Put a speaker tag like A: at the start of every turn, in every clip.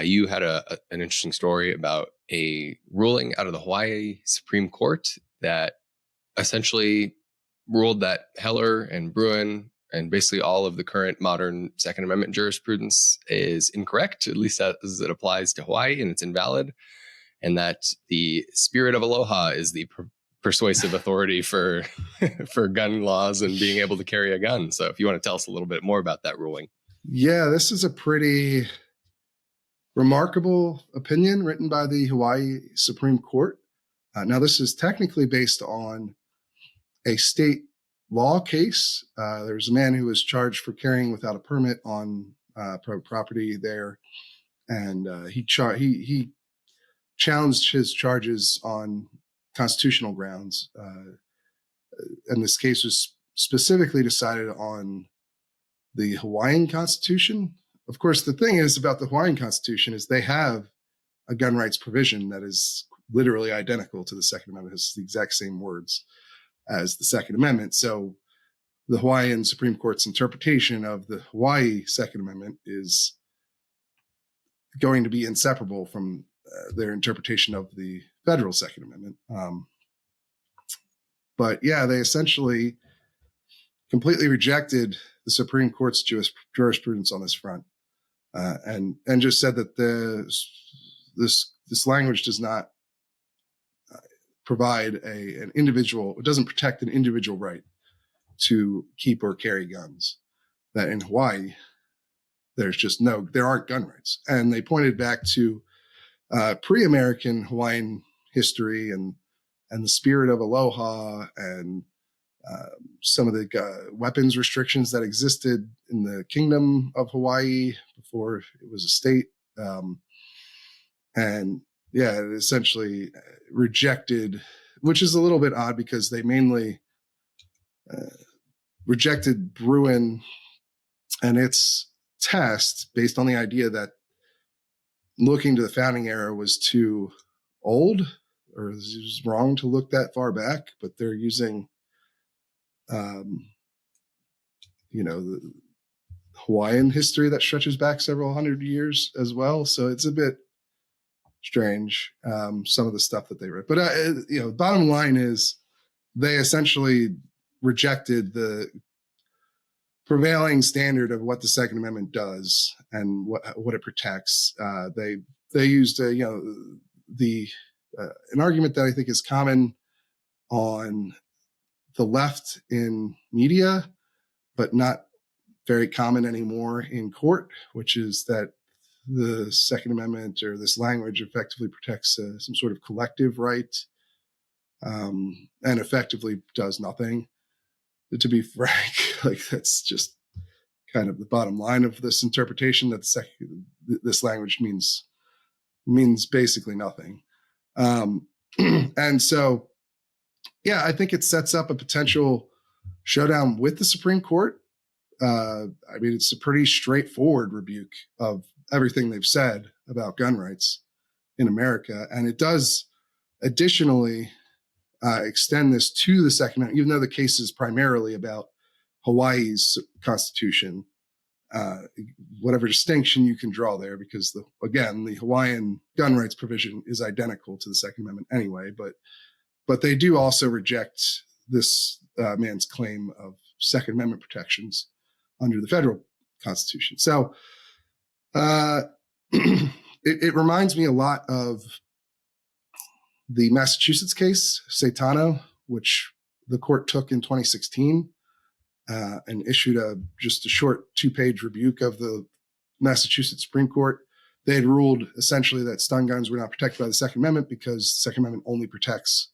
A: you had an interesting story about a ruling out of the Hawaii Supreme Court that essentially ruled that Heller and Bruen and basically all of the current modern Second Amendment jurisprudence is incorrect, at least as it applies to Hawaii, and it's invalid, and that the spirit of aloha is the persuasive authority for for gun laws and being able to carry a gun. So if you want to tell us a little bit more about that ruling.
B: Yeah, this is a pretty remarkable opinion written by the Hawaii Supreme Court. Now, this is technically based on a state law case. There's a man who was charged for carrying without a permit on private property there, and he challenged his charges on constitutional grounds. And this case was specifically decided on the Hawaiian Constitution. Of course, the thing is about the Hawaiian Constitution is they have a gun rights provision that is literally identical to the Second Amendment. It's the exact same words as the Second Amendment. So the Hawaiian Supreme Court's interpretation of the Hawaii Second Amendment is going to be inseparable from their interpretation of the federal Second Amendment. But yeah, they essentially completely rejected the Supreme Court's jurisprudence on this front, and just said that this language does not provide an individual, it doesn't protect an individual right to keep or carry guns. That in Hawaii, there aren't gun rights. And they pointed back to pre-American Hawaiian history and the spirit of aloha and some of the weapons restrictions that existed in the Kingdom of Hawaii before it was a state. And yeah, it essentially rejected, which is a little bit odd because they mainly rejected Bruen and its test based on the idea that looking to the founding era was too old, or it was wrong to look that far back, but they're using, the Hawaiian history that stretches back several hundred years as well. So it's a bit strange, some of the stuff that they wrote. But, bottom line is they essentially rejected the prevailing standard of what the Second Amendment does and what it protects. They used, an argument that I think is common on the left in media, but not very common anymore in court, which is that the Second Amendment or this language effectively protects some sort of collective right, and effectively does nothing. To be frank, that's just kind of the bottom line of this interpretation, that this language means basically nothing. And so, yeah, I think it sets up a potential showdown with the Supreme Court. It's a pretty straightforward rebuke of everything they've said about gun rights in America. And it does additionally extend this to the Second Amendment, even though the case is primarily about Hawaii's constitution, whatever distinction you can draw there, because the Hawaiian gun rights provision is identical to the Second Amendment anyway, but they do also reject this man's claim of Second Amendment protections under the federal constitution. So it reminds me a lot of the Massachusetts case, Saitano, which the court took in 2016 and issued just a short 2-page rebuke of the Massachusetts Supreme Court. They had ruled essentially that stun guns were not protected by the Second Amendment because the Second Amendment only protects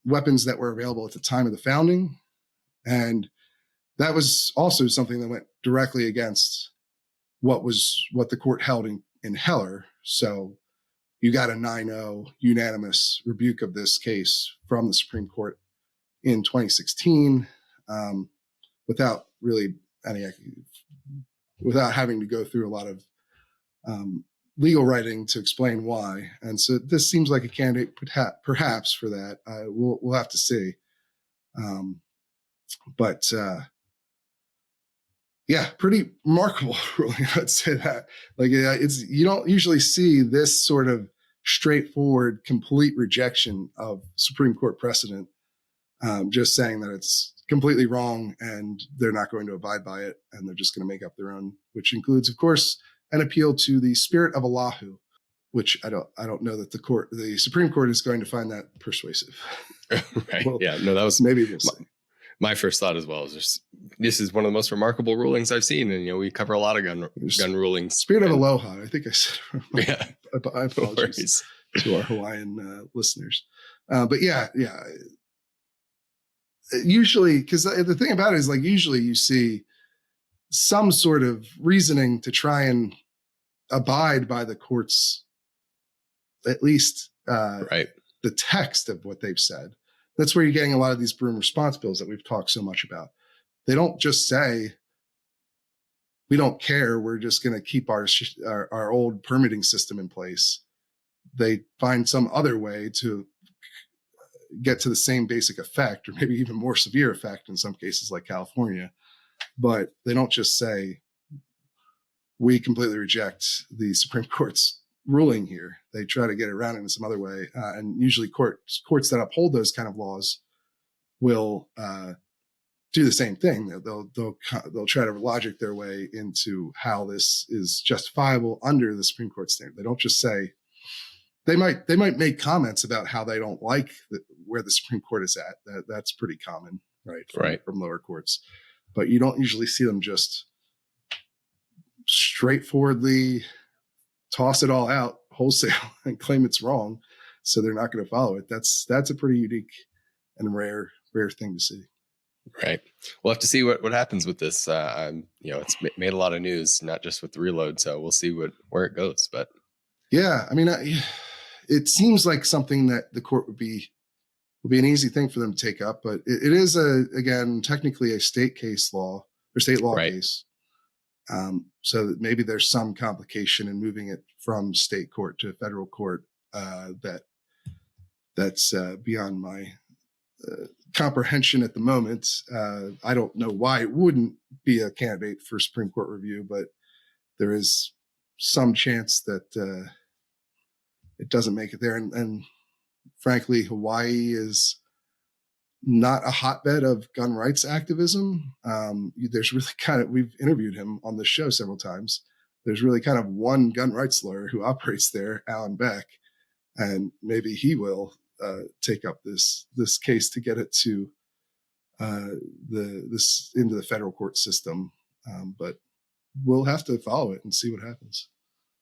B: weapons that were available at the time of the founding. And that was also something that went directly against what the court held in Heller. So you got a 9-0 unanimous rebuke of this case from the Supreme Court in 2016, without having to go through a lot of legal writing to explain why. And so this seems like a candidate perhaps for that. We'll have to see. Yeah, pretty remarkable ruling. I'd say that. Like, it's, you don't usually see this sort of straightforward, complete rejection of Supreme Court precedent. Just saying that it's completely wrong and they're not going to abide by it, and they're just going to make up their own, which includes, of course, an appeal to the spirit of Allahu, which I don't know that the Supreme Court is going to find that persuasive.
A: Right.
B: Well,
A: yeah. No, that was
B: maybe we'll see.
A: My first thought as well is just, this is one of the most remarkable rulings I've seen. And, we cover a lot of gun rulings.
B: Spirit of Aloha. I think I said it wrong.
A: Yeah.
B: I apologize to our Hawaiian listeners. But yeah. Usually, because the thing about it is, like, usually you see some sort of reasoning to try and abide by the court's, at least
A: right,
B: the text of what they've said. That's where you're getting a lot of these Bruen response bills that we've talked so much about. They don't just say, we don't care, we're just going to keep our old permitting system in place. They find some other way to get to the same basic effect, or maybe even more severe effect in some cases, like California. But they don't just say, we completely reject the Supreme Court's ruling here. They try to get around it in some other way. And usually courts that uphold those kind of laws will do the same thing. They'll try to logic their way into how this is justifiable under the Supreme Court standard. They don't just say, they might make comments about how they don't like where the Supreme Court is at. That's pretty common, right? From lower courts. But you don't usually see them just straightforwardly toss it all out wholesale and claim it's wrong, so they're not going to follow it. That's a pretty unique and rare thing to see.
A: Right. We'll have to see what happens with this. It's made a lot of news, not just with the reload. So we'll see where it goes. But
B: yeah, I mean, it seems like something that the court would be an easy thing for them to take up. But it is again technically a state law case. So that maybe there's some complication in moving it from state court to federal court that's beyond my comprehension at the moment. I don't know why it wouldn't be a candidate for Supreme Court review, but there is some chance that it doesn't make it there. And frankly, Hawaii is not a hotbed of gun rights activism. There's really we've interviewed him on the show several times. There's really kind of one gun rights lawyer who operates there, Alan Beck, and maybe he will take up this case to get it to into the federal court system. But we'll have to follow it and see what happens.